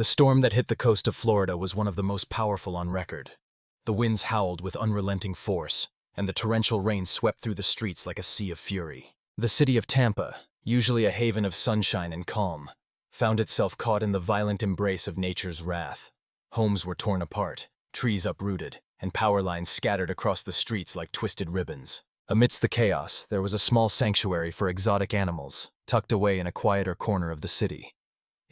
The storm that hit the coast of Florida was one of the most powerful on record. The winds howled with unrelenting force, and the torrential rain swept through the streets like a sea of fury. The city of Tampa, usually a haven of sunshine and calm, found itself caught in the violent embrace of nature's wrath. Homes were torn apart, trees uprooted, and power lines scattered across the streets like twisted ribbons. Amidst the chaos, there was a small sanctuary for exotic animals, tucked away in a quieter corner of the city.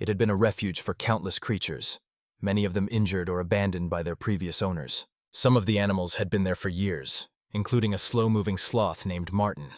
It had been a refuge for countless creatures, many of them injured or abandoned by their previous owners. Some of the animals had been there for years, including a slow-moving sloth named Martin.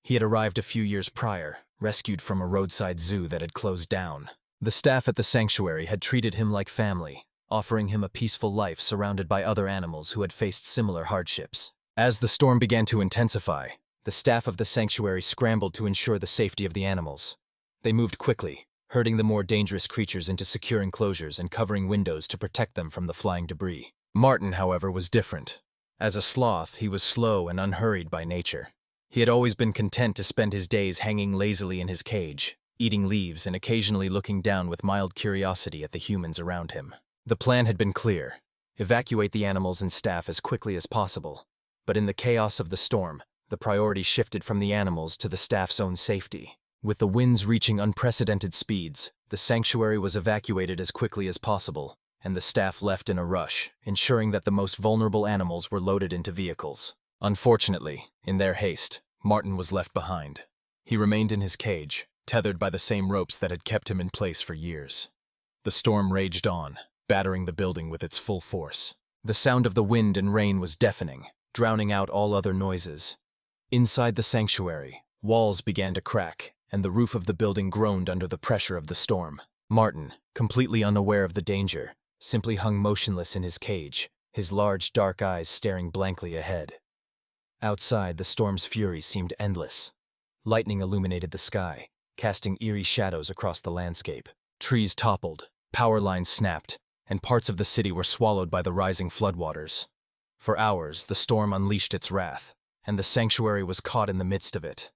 He had arrived a few years prior, rescued from a roadside zoo that had closed down. The staff at the sanctuary had treated him like family, offering him a peaceful life surrounded by other animals who had faced similar hardships. As the storm began to intensify, the staff of the sanctuary scrambled to ensure the safety of the animals. They moved quickly, herding the more dangerous creatures into secure enclosures and covering windows to protect them from the flying debris. Martin, however, was different. As a sloth, he was slow and unhurried by nature. He had always been content to spend his days hanging lazily in his cage, eating leaves and occasionally looking down with mild curiosity at the humans around him. The plan had been clear: evacuate the animals and staff as quickly as possible. But in the chaos of the storm, the priority shifted from the animals to the staff's own safety. With the winds reaching unprecedented speeds, the sanctuary was evacuated as quickly as possible, and the staff left in a rush, ensuring that the most vulnerable animals were loaded into vehicles. Unfortunately, in their haste, Martin was left behind. He remained in his cage, tethered by the same ropes that had kept him in place for years. The storm raged on, battering the building with its full force. The sound of the wind and rain was deafening, drowning out all other noises. Inside the sanctuary, walls began to crack, and the roof of the building groaned under the pressure of the storm. Martin, completely unaware of the danger, simply hung motionless in his cage, his large dark eyes staring blankly ahead. Outside, the storm's fury seemed endless. Lightning illuminated the sky, casting eerie shadows across the landscape. Trees toppled, power lines snapped, and parts of the city were swallowed by the rising floodwaters. For hours, the storm unleashed its wrath, and the sanctuary was caught in the midst of it.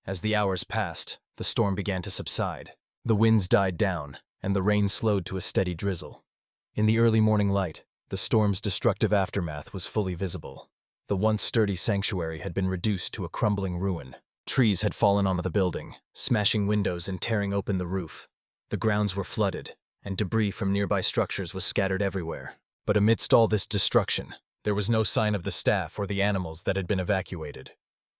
As the hours passed, the storm began to subside. The winds died down, and the rain slowed to a steady drizzle. In the early morning light, the storm's destructive aftermath was fully visible. The once sturdy sanctuary had been reduced to a crumbling ruin. Trees had fallen onto the building, smashing windows and tearing open the roof. The grounds were flooded, and debris from nearby structures was scattered everywhere. But amidst all this destruction, there was no sign of the staff or the animals that had been evacuated.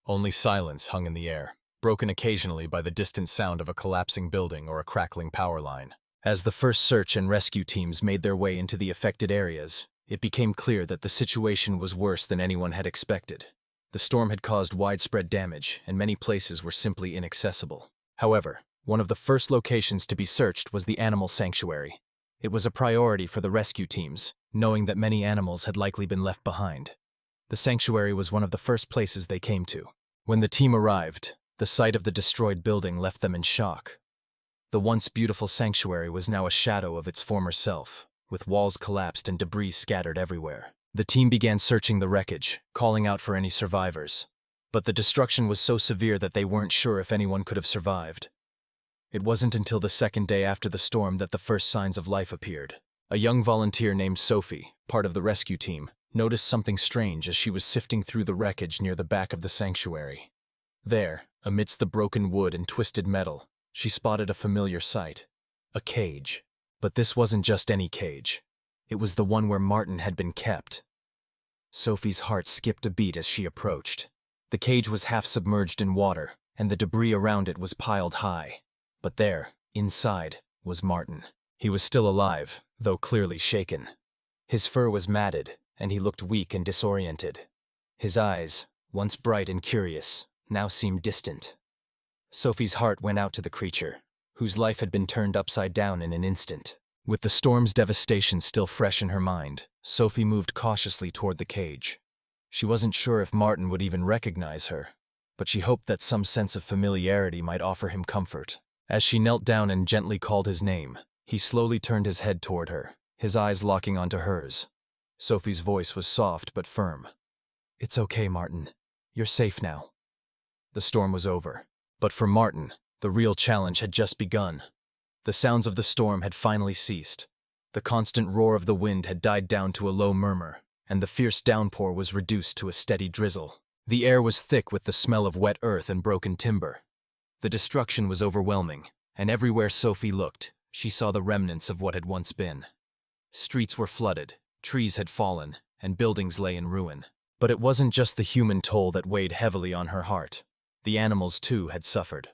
Only silence hung in the air, broken occasionally by the distant sound of a collapsing building or a crackling power line. As the first search and rescue teams made their way into the affected areas, it became clear that the situation was worse than anyone had expected. The storm had caused widespread damage, and many places were simply inaccessible. However, one of the first locations to be searched was the animal sanctuary. It was a priority for the rescue teams, knowing that many animals had likely been left behind. The sanctuary was one of the first places they came to. When the team arrived, the sight of the destroyed building left them in shock. The once beautiful sanctuary was now a shadow of its former self, with walls collapsed and debris scattered everywhere. The team began searching the wreckage, calling out for any survivors. But the destruction was so severe that they weren't sure if anyone could have survived. It wasn't until the second day after the storm that the first signs of life appeared. A young volunteer named Sophie, part of the rescue team, noticed something strange as she was sifting through the wreckage near the back of the sanctuary. There, amidst the broken wood and twisted metal, she spotted a familiar sight: a cage. But this wasn't just any cage. It was the one where Martin had been kept. Sophie's heart skipped a beat as she approached. The cage was half submerged in water, and the debris around it was piled high. But there, inside, was Martin. He was still alive, though clearly shaken. His fur was matted, and he looked weak and disoriented. His eyes, once bright and curious, now seemed distant. Sophie's heart went out to the creature, whose life had been turned upside down in an instant. With the storm's devastation still fresh in her mind, Sophie moved cautiously toward the cage. She wasn't sure if Martin would even recognize her, but she hoped that some sense of familiarity might offer him comfort. As she knelt down and gently called his name, he slowly turned his head toward her, his eyes locking onto hers. Sophie's voice was soft but firm. "It's okay, Martin. You're safe now." The storm was over, but for Martin, the real challenge had just begun. The sounds of the storm had finally ceased, The constant roar of the wind had died down to a low murmur, and the fierce downpour was reduced to a steady drizzle. The air was thick with the smell of wet earth and broken timber. The destruction was overwhelming, and everywhere Sophie looked, she saw the remnants of what had once been. Streets were flooded, trees had fallen, and buildings lay in ruin. But it wasn't just the human toll that weighed heavily on her heart. The animals, too, had suffered.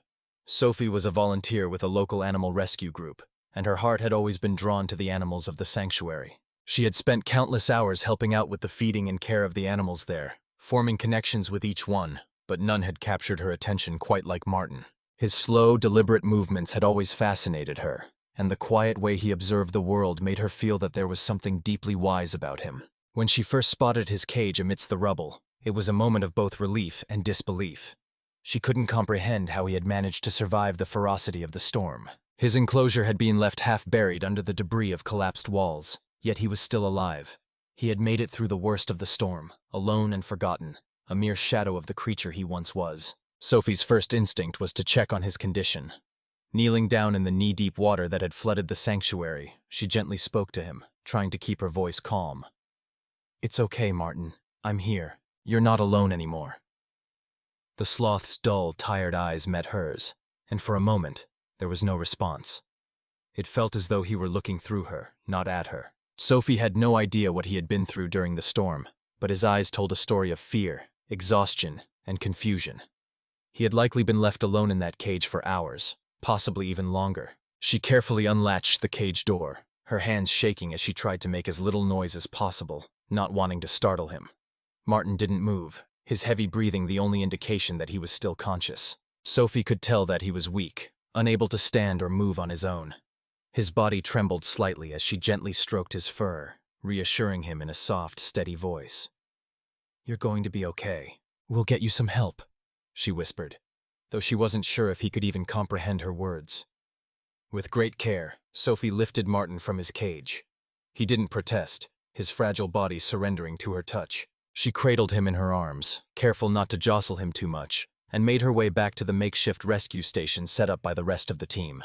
Sophie was a volunteer with a local animal rescue group, and her heart had always been drawn to the animals of the sanctuary. She had spent countless hours helping out with the feeding and care of the animals there, forming connections with each one, but none had captured her attention quite like Martin. His slow, deliberate movements had always fascinated her, and the quiet way he observed the world made her feel that there was something deeply wise about him. When she first spotted his cage amidst the rubble, it was a moment of both relief and disbelief. She couldn't comprehend how he had managed to survive the ferocity of the storm. His enclosure had been left half-buried under the debris of collapsed walls, yet he was still alive. He had made it through the worst of the storm, alone and forgotten, a mere shadow of the creature he once was. Sophie's first instinct was to check on his condition. Kneeling down in the knee-deep water that had flooded the sanctuary, she gently spoke to him, trying to keep her voice calm. "It's okay, Martin. I'm here. You're not alone anymore." The sloth's dull, tired eyes met hers, and for a moment, there was no response. It felt as though he were looking through her, not at her. Sophie had no idea what he had been through during the storm, but his eyes told a story of fear, exhaustion, and confusion. He had likely been left alone in that cage for hours, possibly even longer. She carefully unlatched the cage door, her hands shaking as she tried to make as little noise as possible, not wanting to startle him. Martin didn't move, his heavy breathing the only indication that he was still conscious. Sophie could tell that he was weak, unable to stand or move on his own. His body trembled slightly as she gently stroked his fur, reassuring him in a soft, steady voice. "You're going to be okay. We'll get you some help," she whispered, though she wasn't sure if he could even comprehend her words. With great care, Sophie lifted Martin from his cage. He didn't protest, his fragile body surrendering to her touch. She cradled him in her arms, careful not to jostle him too much, and made her way back to the makeshift rescue station set up by the rest of the team.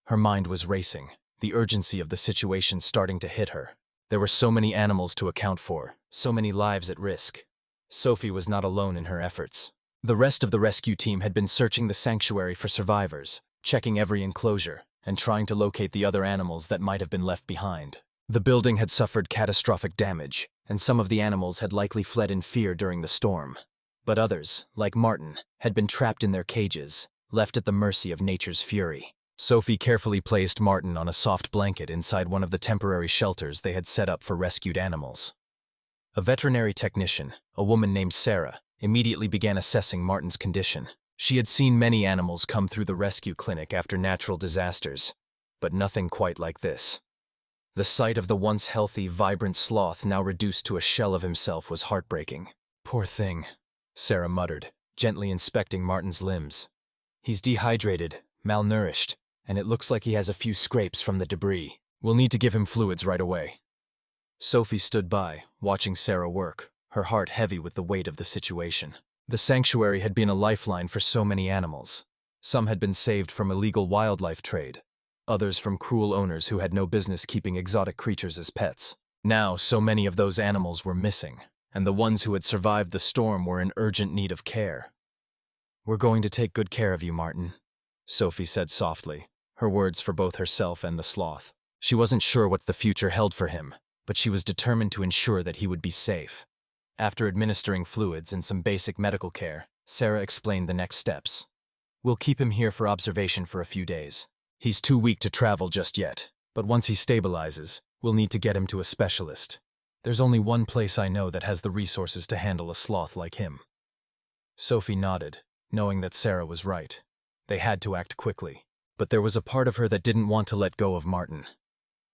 Her mind was racing, the urgency of the situation starting to hit her. There were so many animals to account for, so many lives at risk. Sophie was not alone in her efforts. The rest of the rescue team had been searching the sanctuary for survivors, checking every enclosure, and trying to locate the other animals that might have been left behind. The building had suffered catastrophic damage, and some of the animals had likely fled in fear during the storm. But others, like Martin, had been trapped in their cages, left at the mercy of nature's fury. Sophie carefully placed Martin on a soft blanket inside one of the temporary shelters they had set up for rescued animals. A veterinary technician, a woman named Sarah, immediately began assessing Martin's condition. She had seen many animals come through the rescue clinic after natural disasters, but nothing quite like this. The sight of the once healthy, vibrant sloth now reduced to a shell of himself was heartbreaking. "Poor thing," Sarah muttered, gently inspecting Martin's limbs. "He's dehydrated, malnourished, and it looks like he has a few scrapes from the debris. We'll need to give him fluids right away." Sophie stood by, watching Sarah work, her heart heavy with the weight of the situation. The sanctuary had been a lifeline for so many animals. Some had been saved from illegal wildlife trade, others from cruel owners who had no business keeping exotic creatures as pets. Now, so many of those animals were missing, and the ones who had survived the storm were in urgent need of care. "We're going to take good care of you, Martin," Sophie said softly, her words for both herself and the sloth. She wasn't sure what the future held for him, but she was determined to ensure that he would be safe. After administering fluids and some basic medical care, Sarah explained the next steps. "We'll keep him here for observation for a few days. He's too weak to travel just yet, but once he stabilizes, we'll need to get him to a specialist. There's only one place I know that has the resources to handle a sloth like him." Sophie nodded, knowing that Sarah was right. They had to act quickly, but there was a part of her that didn't want to let go of Martin.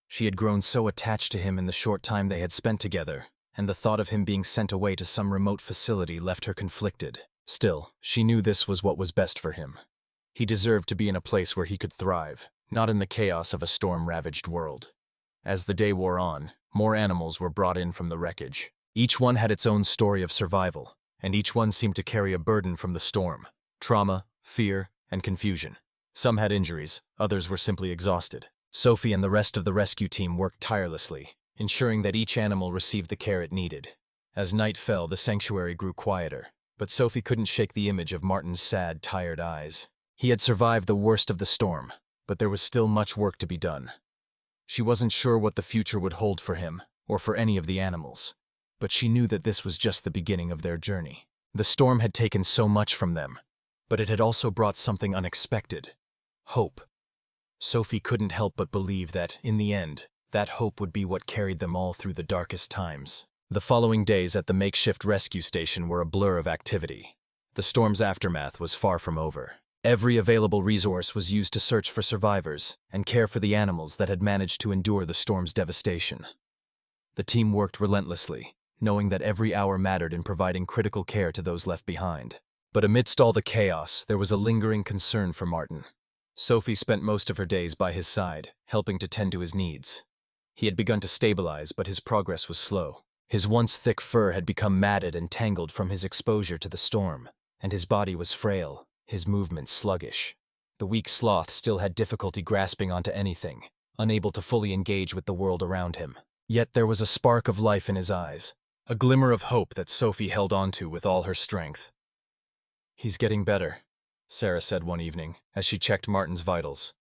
She had grown so attached to him in the short time they had spent together, and the thought of him being sent away to some remote facility left her conflicted. Still, she knew this was what was best for him. He deserved to be in a place where he could thrive, not in the chaos of a storm-ravaged world. As the day wore on, more animals were brought in from the wreckage. Each one had its own story of survival, and each one seemed to carry a burden from the storm: trauma, fear, and confusion. Some had injuries, others were simply exhausted. Sophie and the rest of the rescue team worked tirelessly, ensuring that each animal received the care it needed. As night fell, the sanctuary grew quieter, but Sophie couldn't shake the image of Martin's sad, tired eyes. He had survived the worst of the storm, but there was still much work to be done. She wasn't sure what the future would hold for him, or for any of the animals, but she knew that this was just the beginning of their journey. The storm had taken so much from them, but it had also brought something unexpected: hope. Sophie couldn't help but believe that, in the end, that hope would be what carried them all through the darkest times. The following days at the makeshift rescue station were a blur of activity. The storm's aftermath was far from over. Every available resource was used to search for survivors and care for the animals that had managed to endure the storm's devastation. The team worked relentlessly, knowing that every hour mattered in providing critical care to those left behind. But amidst all the chaos, there was a lingering concern for Martin. Sophie spent most of her days by his side, helping to tend to his needs. He had begun to stabilize, but his progress was slow. His once thick fur had become matted and tangled from his exposure to the storm, and his body was frail, his movements sluggish. The weak Sloth still had difficulty grasping onto anything, unable to fully engage with the world around him. Yet there was a spark of life in his eyes, a glimmer of hope that Sophie held onto with all her strength. "He's getting better," Sarah said one evening, as she checked Martin's vitals.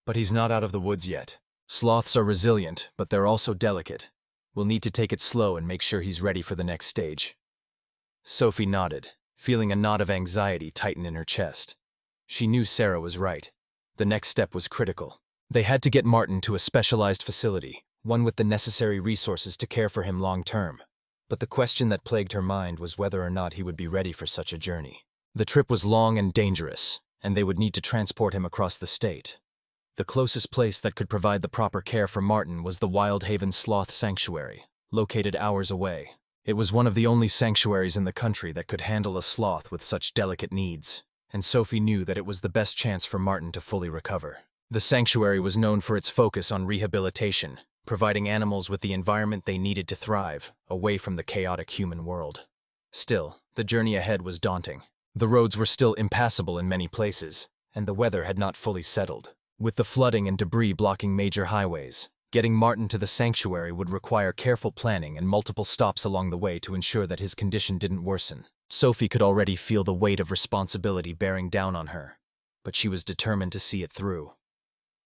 "But he's not out of the woods yet. Sloths are resilient, but they're also delicate. We'll need to take it slow and make sure he's ready for the next stage." Sophie nodded, feeling a knot of anxiety tighten in her chest. She knew Sarah was right. The next step was critical. They had to get Martin to a specialized facility, one with the necessary resources to care for him long-term. But the question that plagued her mind was whether or not he would be ready for such a journey. The trip was long and dangerous, and they would need to transport him across the state. The closest place that could provide the proper care for Martin was the Wild Haven Sloth Sanctuary, located hours away. It was one of the only sanctuaries in the country that could handle a sloth with such delicate needs, and Sophie knew that it was the best chance for Martin to fully recover. The sanctuary was known for its focus on rehabilitation, providing animals with the environment they needed to thrive, away from the chaotic human world. Still, the journey ahead was daunting. The roads were still impassable in many places, and the weather had not fully settled. With the flooding and debris blocking major highways, getting Martin to the sanctuary would require careful planning and multiple stops along the way to ensure that his condition didn't worsen. Sophie could already feel the weight of responsibility bearing down on her, but she was determined to see it through.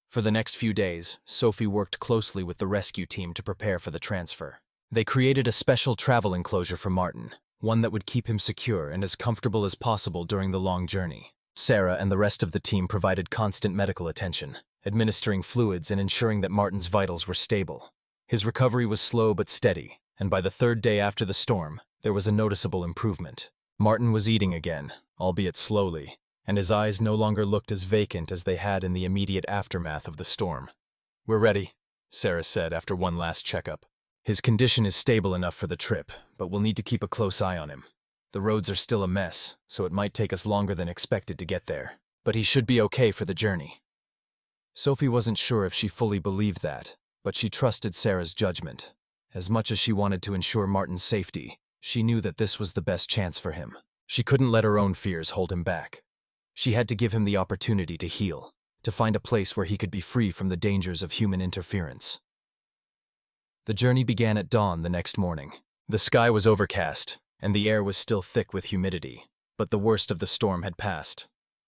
For the next few days, Sophie worked closely with the rescue team to prepare for the transfer. They created a special travel enclosure for Martin, one that would keep him secure and as comfortable as possible during the long journey. Sarah and the rest of the team provided constant medical attention, administering fluids and ensuring that Martin's vitals were stable. His recovery was slow but steady, and by the third day after the storm, there was a noticeable improvement. Martin was eating again, albeit slowly, and his eyes no longer looked as vacant as they had in the immediate aftermath of the storm. "We're ready," Sarah said after one last checkup. "His condition is stable enough for the trip, but we'll need to keep a close eye on him. The roads are still a mess, so it might take us longer than expected to get there, but he should be okay for the journey." Sophie wasn't sure if she fully believed that, but she trusted Sarah's judgment. As much as she wanted to ensure Martin's safety, she knew that this was the best chance for him. She couldn't let her own fears hold him back. She had to give him the opportunity to heal, to find a place where he could be free from the dangers of human interference. The journey began at dawn the next morning. The sky was overcast, and the air was still thick with humidity, but the worst of the storm had passed.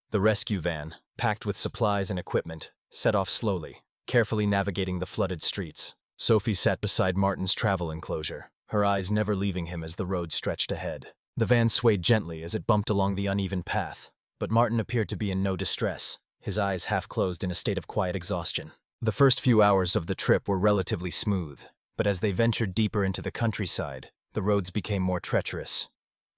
The rescue van, packed with supplies and equipment, set off slowly, carefully navigating the flooded streets. Sophie sat beside Martin's travel enclosure, her eyes never leaving him as the road stretched ahead. The van swayed gently as it bumped along the uneven path, but Martin appeared to be in no distress, his eyes half closed in a state of quiet exhaustion. The first few hours of the trip were relatively smooth, but as they ventured deeper into the countryside, the roads became more treacherous.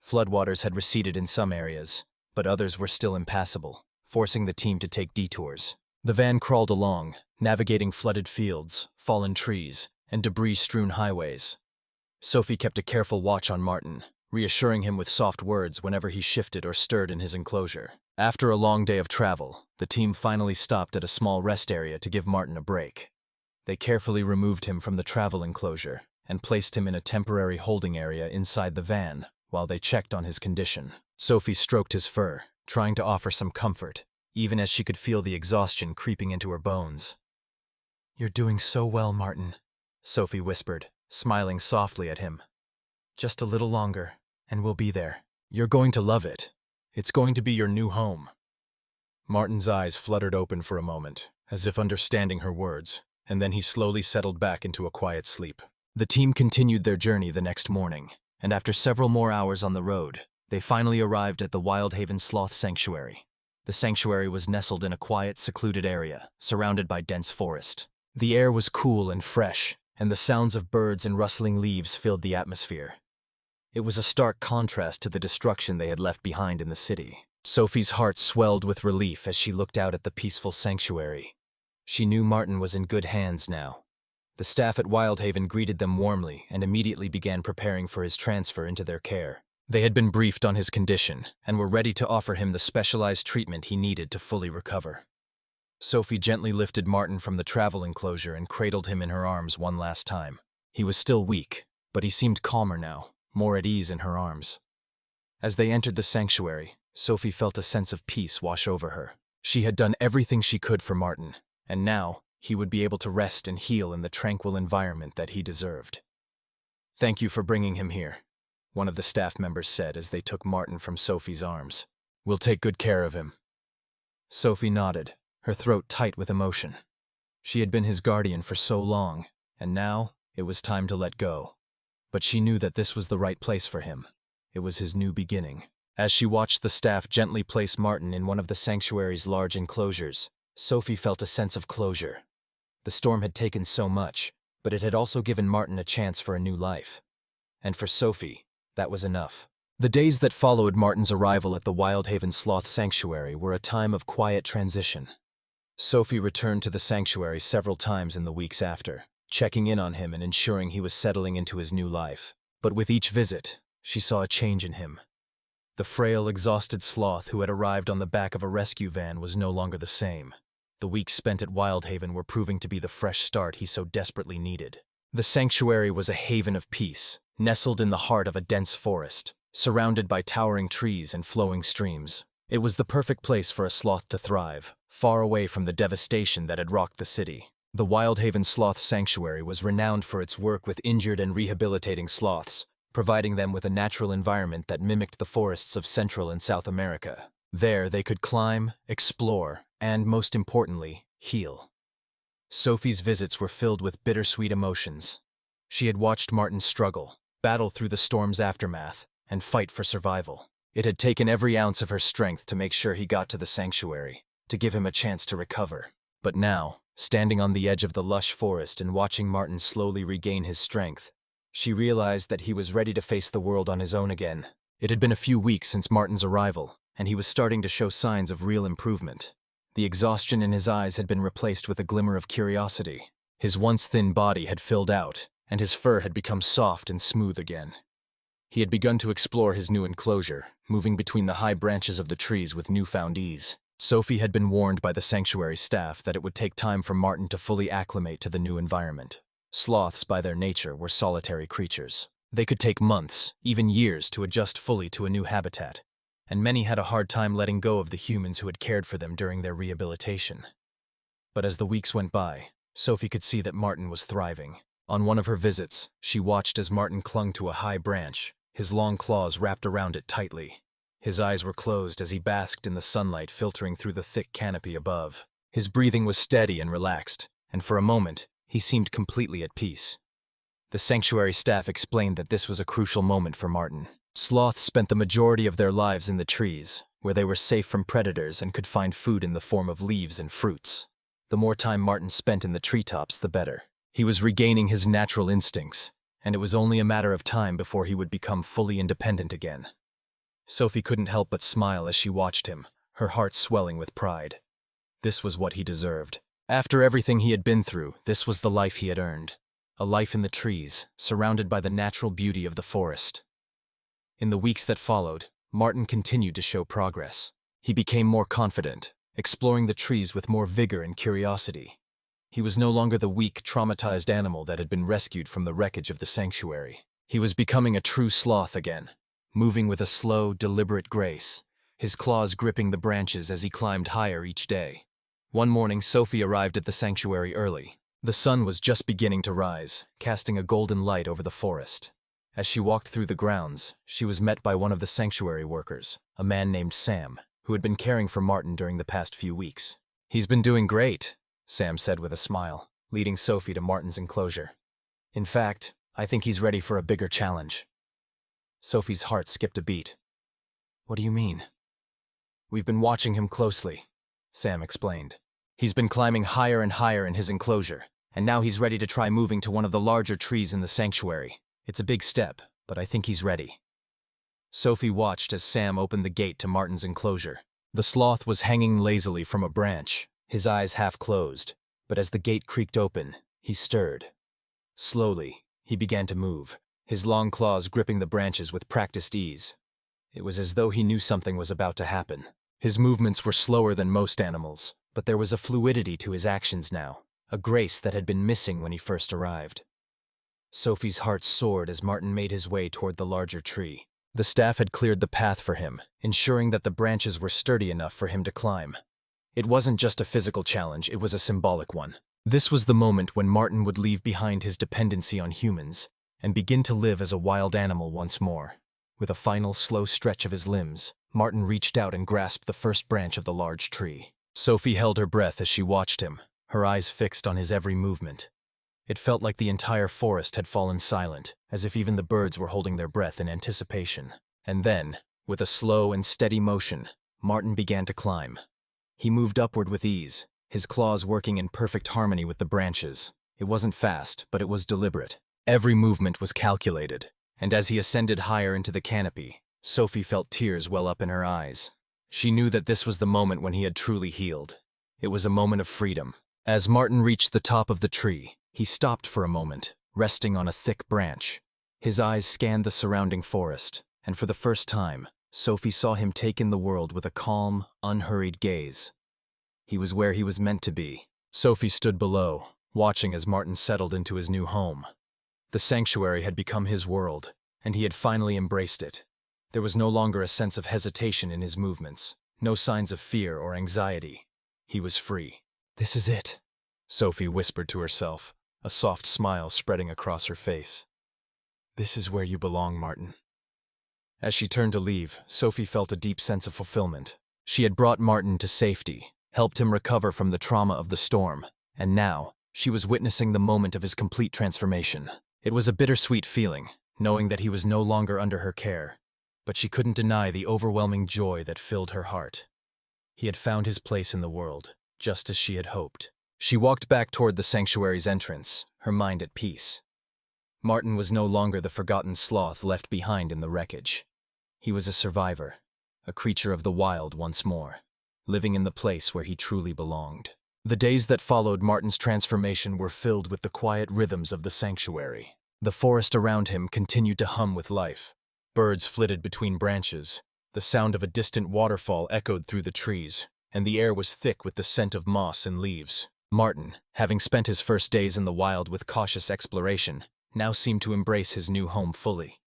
Floodwaters had receded in some areas, but others were still impassable, forcing the team to take detours. The van crawled along, navigating flooded fields, fallen trees, and debris-strewn highways. Sophie kept a careful watch on Martin, reassuring him with soft words whenever he shifted or stirred in his enclosure. After a long day of travel, the team finally stopped at a small rest area to give Martin a break. They carefully removed him from the travel enclosure and placed him in a temporary holding area inside the van while they checked on his condition. Sophie stroked his fur, trying to offer some comfort, even as she could feel the exhaustion creeping into her bones. You're doing so well, Martin, Sophie whispered, smiling softly at him. Just a little longer, and we'll be there. You're going to love it. It's going to be your new home. Martin's eyes fluttered open for a moment, as if understanding her words, and then he slowly settled back into a quiet sleep. The team continued their journey the next morning, and after several more hours on the road, they finally arrived at the Wildhaven Sloth Sanctuary. The sanctuary was nestled in a quiet, secluded area, surrounded by dense forest. The air was cool and fresh, and the sounds of birds and rustling leaves filled the atmosphere. It was a stark contrast to the destruction they had left behind in the city. Sophie's heart swelled with relief as she looked out at the peaceful sanctuary. She knew Martin was in good hands now. The staff at Wildhaven greeted them warmly and immediately began preparing for his transfer into their care. They had been briefed on his condition and were ready to offer him the specialized treatment he needed to fully recover. Sophie gently lifted Martin from the travel enclosure and cradled him in her arms one last time. He was still weak, but he seemed calmer now, more at ease in her arms. As they entered the sanctuary, Sophie felt a sense of peace wash over her. She had done everything she could for Martin, and now he would be able to rest and heal in the tranquil environment that he deserved. "Thank you for bringing him here," one of the staff members said as they took Martin from Sophie's arms. "We'll take good care of him." Sophie nodded, her throat tight with emotion. She had been his guardian for so long, and now it was time to let go. But she knew that this was the right place for him. It was his new beginning. As she watched the staff gently place Martin in one of the sanctuary's large enclosures, Sophie felt a sense of closure. The storm had taken so much, but it had also given Martin a chance for a new life. And for Sophie, that was enough. The days that followed Martin's arrival at the Wildhaven Sloth Sanctuary were a time of quiet transition. Sophie returned to the sanctuary several times in the weeks after, checking in on him and ensuring he was settling into his new life. But with each visit, she saw a change in him. The frail, exhausted sloth who had arrived on the back of a rescue van was no longer the same. The weeks spent at Wildhaven were proving to be the fresh start he so desperately needed. The sanctuary was a haven of peace, nestled in the heart of a dense forest, surrounded by towering trees and flowing streams. It was the perfect place for a sloth to thrive, far away from the devastation that had rocked the city. The Wildhaven Sloth Sanctuary was renowned for its work with injured and rehabilitating sloths, providing them with a natural environment that mimicked the forests of Central and South America. There they could climb, explore, and, most importantly, heal. Sophie's visits were filled with bittersweet emotions. She had watched Martin struggle, battle through the storm's aftermath, and fight for survival. It had taken every ounce of her strength to make sure he got to the sanctuary, to give him a chance to recover. But now, standing on the edge of the lush forest and watching Martin slowly regain his strength, she realized that he was ready to face the world on his own again. It had been a few weeks since Martin's arrival, and he was starting to show signs of real improvement. The exhaustion in his eyes had been replaced with a glimmer of curiosity. His once thin body had filled out, and his fur had become soft and smooth again. He had begun to explore his new enclosure, moving between the high branches of the trees with newfound ease. Sophie had been warned by the sanctuary staff that it would take time for Martin to fully acclimate to the new environment. Sloths, by their nature, were solitary creatures. They could take months, even years, to adjust fully to a new habitat, and many had a hard time letting go of the humans who had cared for them during their rehabilitation. But as the weeks went by, Sophie could see that Martin was thriving. On one of her visits, she watched as Martin clung to a high branch, his long claws wrapped around it tightly. His eyes were closed as he basked in the sunlight filtering through the thick canopy above. His breathing was steady and relaxed, and for a moment, he seemed completely at peace. The sanctuary staff explained that this was a crucial moment for Martin. Sloths spent the majority of their lives in the trees, where they were safe from predators and could find food in the form of leaves and fruits. The more time Martin spent in the treetops, the better. He was regaining his natural instincts, and it was only a matter of time before he would become fully independent again. Sophie couldn't help but smile as she watched him, her heart swelling with pride. This was what he deserved. After everything he had been through, this was the life he had earned. A life in the trees, surrounded by the natural beauty of the forest. In the weeks that followed, Martin continued to show progress. He became more confident, exploring the trees with more vigor and curiosity. He was no longer the weak, traumatized animal that had been rescued from the wreckage of the sanctuary. He was becoming a true sloth again, moving with a slow, deliberate grace, his claws gripping the branches as he climbed higher each day. One morning, Sophie arrived at the sanctuary early, The sun was just beginning to rise, casting a golden light over the forest. As she walked through the grounds, she was met by one of the sanctuary workers, a man named Sam, who had been caring for Martin during the past few weeks. "He's been doing great," Sam said with a smile, leading Sophie to Martin's enclosure. "In fact, I think he's ready for a bigger challenge." Sophie's heart skipped a beat. "What do you mean?" "We've been watching him closely," Sam explained. "He's been climbing higher and higher in his enclosure, and now he's ready to try moving to one of the larger trees in the sanctuary. It's a big step, but I think he's ready." Sophie watched as Sam opened the gate to Martin's enclosure. The sloth was hanging lazily from a branch, his eyes half closed, but as the gate creaked open, he stirred. Slowly, he began to move, his long claws gripping the branches with practiced ease. It was as though he knew something was about to happen. His movements were slower than most animals, but there was a fluidity to his actions now, a grace that had been missing when he first arrived. Sophie's heart soared as Martin made his way toward the larger tree. The staff had cleared the path for him, ensuring that the branches were sturdy enough for him to climb. It wasn't just a physical challenge, it was a symbolic one. This was the moment when Martin would leave behind his dependency on humans and begin to live as a wild animal once more. With a final slow stretch of his limbs, Martin reached out and grasped the first branch of the large tree. Sophie held her breath as she watched him, her eyes fixed on his every movement. It felt like the entire forest had fallen silent, as if even the birds were holding their breath in anticipation. And then, with a slow and steady motion, Martin began to climb. He moved upward with ease, his claws working in perfect harmony with the branches. It wasn't fast, but it was deliberate. Every movement was calculated, and as he ascended higher into the canopy, Sophie felt tears well up in her eyes. She knew that this was the moment when he had truly healed. It was a moment of freedom. As Martin reached the top of the tree, he stopped for a moment, resting on a thick branch. His eyes scanned the surrounding forest, and for the first time, Sophie saw him take in the world with a calm, unhurried gaze. He was where he was meant to be. Sophie stood below, watching as Martin settled into his new home. The sanctuary had become his world, and he had finally embraced it. There was no longer a sense of hesitation in his movements, no signs of fear or anxiety. He was free. "This is it," Sophie whispered to herself, a soft smile spreading across her face. "This is where you belong, Martin." As she turned to leave, Sophie felt a deep sense of fulfillment. She had brought Martin to safety, helped him recover from the trauma of the storm, and now, she was witnessing the moment of his complete transformation. It was a bittersweet feeling, knowing that he was no longer under her care, but she couldn't deny the overwhelming joy that filled her heart. He had found his place in the world, just as she had hoped. She walked back toward the sanctuary's entrance, her mind at peace. Martin was no longer the forgotten sloth left behind in the wreckage. He was a survivor, a creature of the wild once more, living in the place where he truly belonged. The days that followed Martin's transformation were filled with the quiet rhythms of the sanctuary. The forest around him continued to hum with life. Birds flitted between branches, the sound of a distant waterfall echoed through the trees, and the air was thick with the scent of moss and leaves. Martin, having spent his first days in the wild with cautious exploration, now seemed to embrace his new home fully.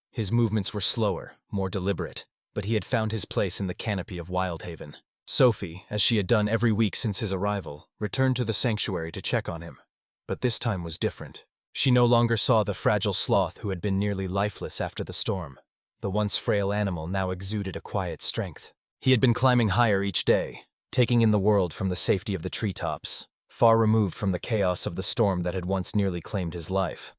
His movements were slower, more deliberate, but he had found his place in the canopy of Wildhaven. Sophie, as she had done every week since his arrival, returned to the sanctuary to check on him. But this time was different. She no longer saw the fragile sloth who had been nearly lifeless after the storm. The once frail animal now exuded a quiet strength. He had been climbing higher each day, taking in the world from the safety of the treetops, far removed from the chaos of the storm that had once nearly claimed his life.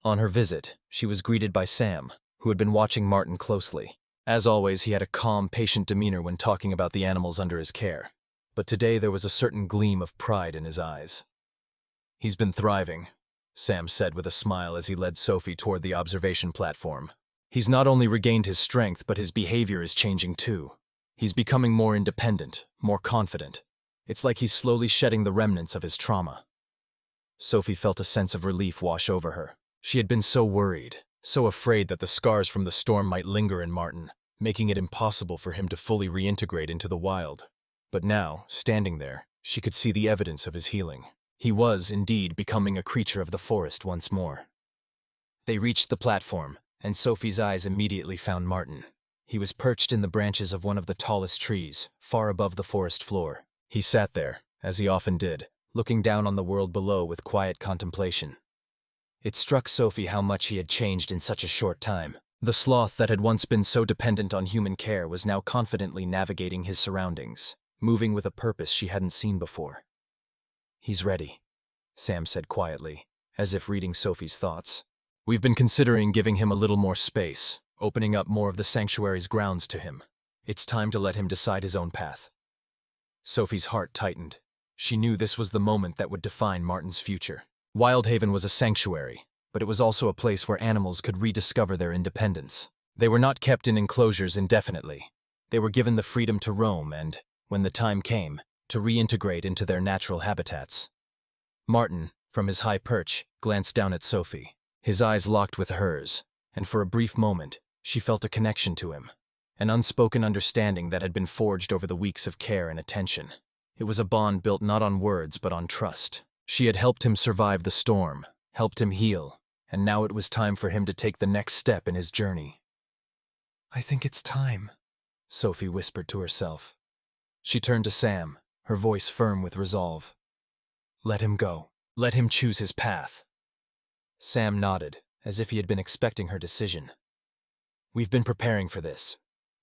On her visit, she was greeted by Sam, who had been watching Martin closely. As always, he had a calm, patient demeanor when talking about the animals under his care. But today there was a certain gleam of pride in his eyes. "He's been thriving," Sam said with a smile as he led Sophie toward the observation platform. "He's not only regained his strength, but his behavior is changing too. He's becoming more independent, more confident. It's like he's slowly shedding the remnants of his trauma." Sophie felt a sense of relief wash over her. She had been so worried, so afraid that the scars from the storm might linger in Martin, making it impossible for him to fully reintegrate into the wild. But now, standing there, she could see the evidence of his healing. He was, indeed, becoming a creature of the forest once more. They reached the platform, and Sophie's eyes immediately found Martin. He was perched in the branches of one of the tallest trees, far above the forest floor. He sat there, as he often did, looking down on the world below with quiet contemplation. It struck Sophie how much he had changed in such a short time. The sloth that had once been so dependent on human care was now confidently navigating his surroundings, moving with a purpose she hadn't seen before. "He's ready," Sam said quietly, as if reading Sophie's thoughts. "We've been considering giving him a little more space, opening up more of the sanctuary's grounds to him. It's time to let him decide his own path." Sophie's heart tightened. She knew this was the moment that would define Martin's future. Wildhaven was a sanctuary, but it was also a place where animals could rediscover their independence. They were not kept in enclosures indefinitely. They were given the freedom to roam and, when the time came, to reintegrate into their natural habitats. Martin, from his high perch, glanced down at Sophie. His eyes locked with hers, and for a brief moment, she felt a connection to him, an unspoken understanding that had been forged over the weeks of care and attention. It was a bond built not on words but on trust. She had helped him survive the storm, helped him heal, and now it was time for him to take the next step in his journey. "I think it's time," Sophie whispered to herself. She turned to Sam, her voice firm with resolve. "Let him go. Let him choose his path." Sam nodded, as if he had been expecting her decision. "We've been preparing for this.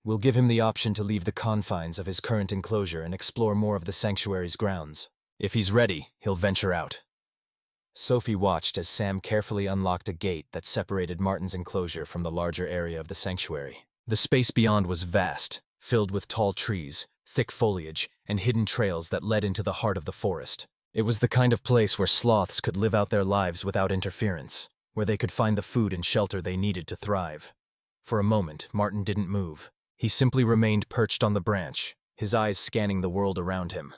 We'll give him the option to leave the confines of his current enclosure and explore more of the sanctuary's grounds. If he's ready, he'll venture out." Sophie watched as Sam carefully unlocked a gate that separated Martin's enclosure from the larger area of the sanctuary. The space beyond was vast, filled with tall trees, thick foliage, and hidden trails that led into the heart of the forest. It was the kind of place where sloths could live out their lives without interference, where they could find the food and shelter they needed to thrive. For a moment, Martin didn't move. He simply remained perched on the branch, his eyes scanning the world around him.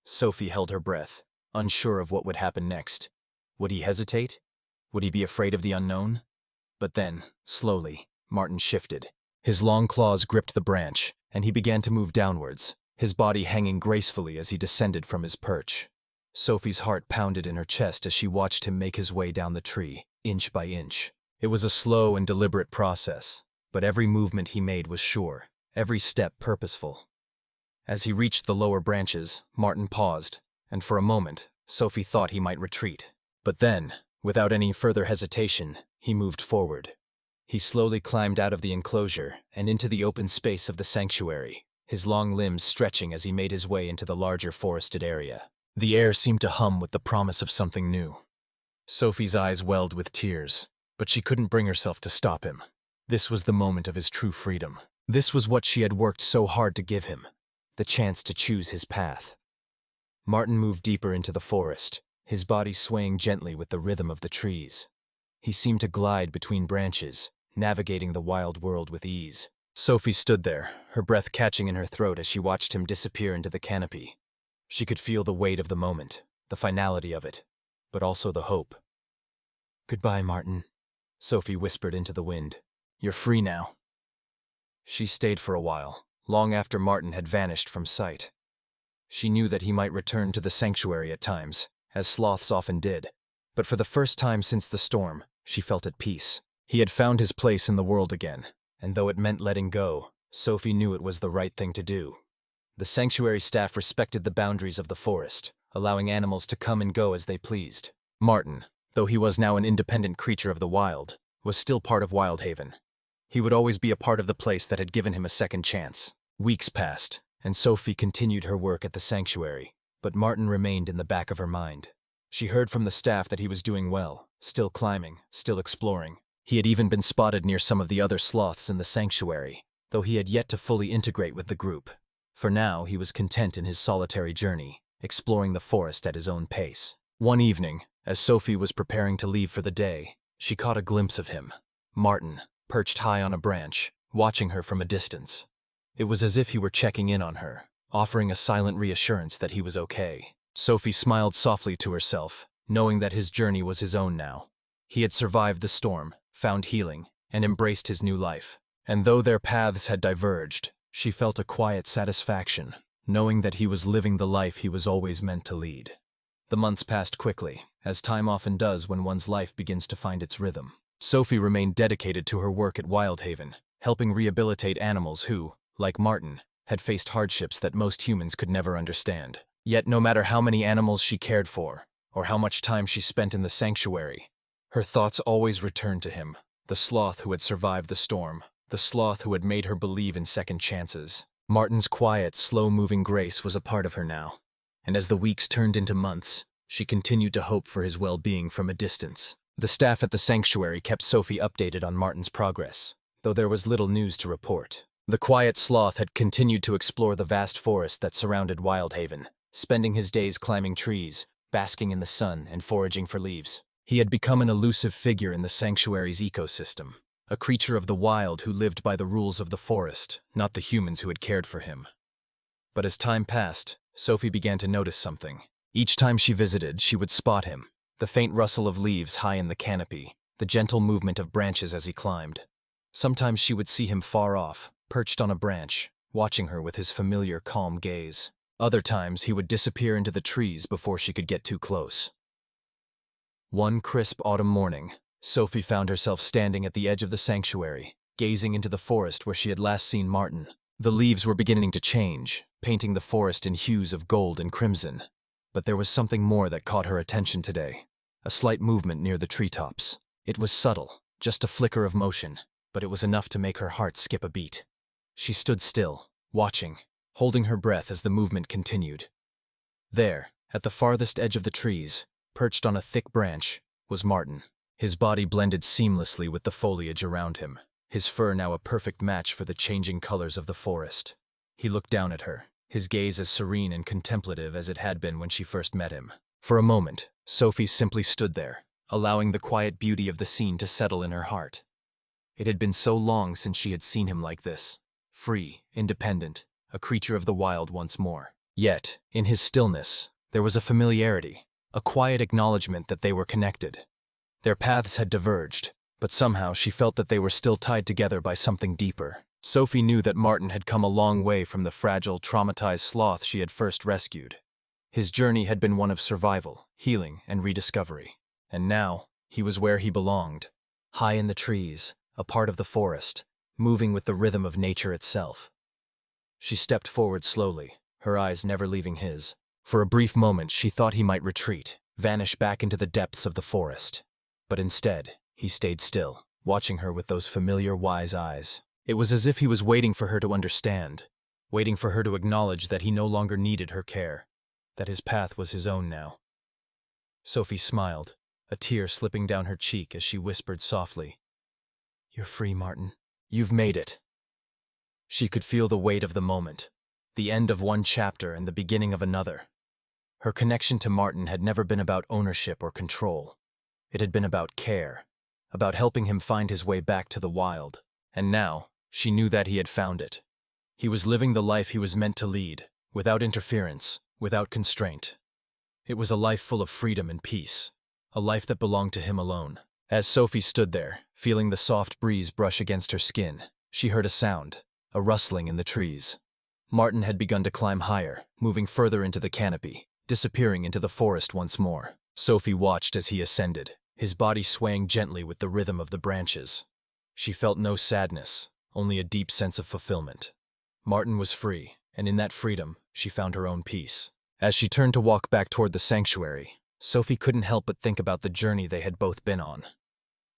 Sophie held her breath, unsure of what would happen next. Would he hesitate? Would he be afraid of the unknown? But then, slowly, Martin shifted. His long claws gripped the branch, and he began to move downwards, his body hanging gracefully as he descended from his perch. Sophie's heart pounded in her chest as she watched him make his way down the tree, inch by inch. It was a slow and deliberate process, but every movement he made was sure, every step purposeful. As he reached the lower branches, Martin paused, and for a moment, Sophie thought he might retreat. But then, without any further hesitation, he moved forward. He slowly climbed out of the enclosure and into the open space of the sanctuary, his long limbs stretching as he made his way into the larger forested area. The air seemed to hum with the promise of something new. Sophie's eyes welled with tears, but she couldn't bring herself to stop him. This was the moment of his true freedom. This was what she had worked so hard to give him, the chance to choose his path. Martin moved deeper into the forest, his body swaying gently with the rhythm of the trees. He seemed to glide between branches, navigating the wild world with ease. Sophie stood there, her breath catching in her throat as she watched him disappear into the canopy. She could feel the weight of the moment, the finality of it, but also the hope. "Goodbye, Martin," Sophie whispered into the wind. "You're free now." She stayed for a while, long after Martin had vanished from sight. She knew that he might return to the sanctuary at times, as sloths often did, but for the first time since the storm, she felt at peace. He had found his place in the world again, and though it meant letting go, Sophie knew it was the right thing to do. The sanctuary staff respected the boundaries of the forest, allowing animals to come and go as they pleased. Martin, though he was now an independent creature of the wild, was still part of Wildhaven. He would always be a part of the place that had given him a second chance. Weeks passed, and Sophie continued her work at the sanctuary, but Martin remained in the back of her mind. She heard from the staff that he was doing well, still climbing, still exploring. He had even been spotted near some of the other sloths in the sanctuary, though he had yet to fully integrate with the group. For now, he was content in his solitary journey, exploring the forest at his own pace. One evening, as Sophie was preparing to leave for the day, she caught a glimpse of him, Martin, perched high on a branch, watching her from a distance. It was as if he were checking in on her, offering a silent reassurance that he was okay. Sophie smiled softly to herself, knowing that his journey was his own now. He had survived the storm, found healing, and embraced his new life. And though their paths had diverged, she felt a quiet satisfaction, knowing that he was living the life he was always meant to lead. The months passed quickly, as time often does when one's life begins to find its rhythm. Sophie remained dedicated to her work at Wildhaven, helping rehabilitate animals who, like Martin, had faced hardships that most humans could never understand. Yet no matter how many animals she cared for, or how much time she spent in the sanctuary, her thoughts always returned to him, the sloth who had survived the storm, the sloth who had made her believe in second chances. Martin's quiet, slow-moving grace was a part of her now, and as the weeks turned into months, she continued to hope for his well-being from a distance. The staff at the sanctuary kept Sophie updated on Martin's progress, though there was little news to report. The quiet sloth had continued to explore the vast forest that surrounded Wildhaven, spending his days climbing trees, basking in the sun, and foraging for leaves. He had become an elusive figure in the sanctuary's ecosystem, a creature of the wild who lived by the rules of the forest, not the humans who had cared for him. But as time passed, Sophie began to notice something. Each time she visited, she would spot him, the faint rustle of leaves high in the canopy, the gentle movement of branches as he climbed. Sometimes she would see him far off, perched on a branch, watching her with his familiar calm gaze. Other times he would disappear into the trees before she could get too close. One crisp autumn morning, Sophie found herself standing at the edge of the sanctuary, gazing into the forest where she had last seen Martin. The leaves were beginning to change, painting the forest in hues of gold and crimson. But there was something more that caught her attention today. A slight movement near the treetops. It was subtle, just a flicker of motion, but it was enough to make her heart skip a beat. She stood still, watching, holding her breath as the movement continued. There, at the farthest edge of the trees, perched on a thick branch, was Martin. His body blended seamlessly with the foliage around him, his fur now a perfect match for the changing colors of the forest. He looked down at her, his gaze as serene and contemplative as it had been when she first met him. For a moment, Sophie simply stood there, allowing the quiet beauty of the scene to settle in her heart. It had been so long since she had seen him like this, free, independent, a creature of the wild once more. Yet, in his stillness, there was a familiarity, a quiet acknowledgement that they were connected. Their paths had diverged, but somehow she felt that they were still tied together by something deeper. Sophie knew that Martin had come a long way from the fragile, traumatized sloth she had first rescued. His journey had been one of survival, healing, and rediscovery. And now, he was where he belonged, high in the trees, a part of the forest, moving with the rhythm of nature itself. She stepped forward slowly, her eyes never leaving his. For a brief moment, she thought he might retreat, vanish back into the depths of the forest. But instead, he stayed still, watching her with those familiar, wise eyes. It was as if he was waiting for her to understand, waiting for her to acknowledge that he no longer needed her care, that his path was his own now. Sophie smiled, a tear slipping down her cheek as she whispered softly, "You're free, Martin. You've made it." She could feel the weight of the moment, the end of one chapter and the beginning of another. Her connection to Martin had never been about ownership or control. It had been about care, about helping him find his way back to the wild. And now, she knew that he had found it. He was living the life he was meant to lead, without interference, without constraint. It was a life full of freedom and peace, a life that belonged to him alone. As Sophie stood there, feeling the soft breeze brush against her skin, she heard a sound, a rustling in the trees. Martin had begun to climb higher, moving further into the canopy, disappearing into the forest once more. Sophie watched as he ascended, his body swaying gently with the rhythm of the branches. She felt no sadness, only a deep sense of fulfillment. Martin was free, and in that freedom, she found her own peace. As she turned to walk back toward the sanctuary, Sophie couldn't help but think about the journey they had both been on.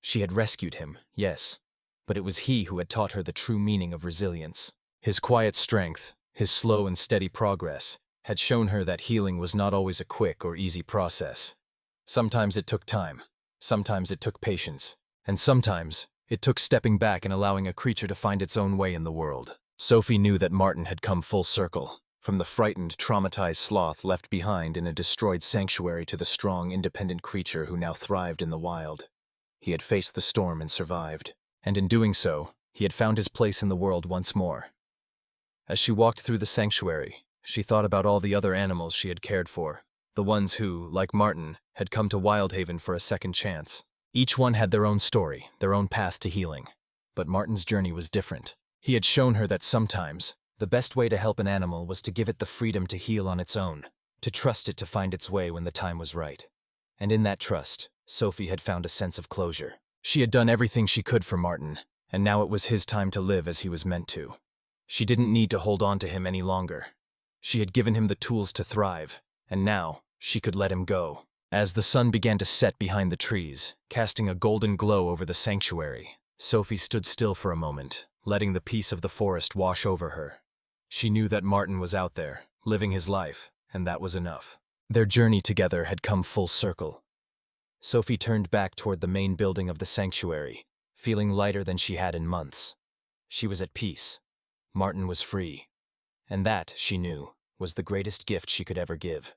She had rescued him, yes, but it was he who had taught her the true meaning of resilience. His quiet strength, his slow and steady progress, had shown her that healing was not always a quick or easy process. Sometimes it took time, sometimes it took patience, and sometimes it took stepping back and allowing a creature to find its own way in the world. Sophie knew that Martin had come full circle, from the frightened, traumatized sloth left behind in a destroyed sanctuary to the strong, independent creature who now thrived in the wild. He had faced the storm and survived, and in doing so, he had found his place in the world once more. As she walked through the sanctuary, she thought about all the other animals she had cared for, the ones who, like Martin, had come to Wildhaven for a second chance. Each one had their own story, their own path to healing. But Martin's journey was different. He had shown her that sometimes, the best way to help an animal was to give it the freedom to heal on its own, to trust it to find its way when the time was right. And in that trust, Sophie had found a sense of closure. She had done everything she could for Martin, and now it was his time to live as he was meant to. She didn't need to hold on to him any longer. She had given him the tools to thrive, and now she could let him go. As the sun began to set behind the trees, casting a golden glow over the sanctuary, Sophie stood still for a moment, letting the peace of the forest wash over her. She knew that Martin was out there, living his life, and that was enough. Their journey together had come full circle. Sophie turned back toward the main building of the sanctuary, feeling lighter than she had in months. She was at peace. Martin was free. And that, she knew, was the greatest gift she could ever give.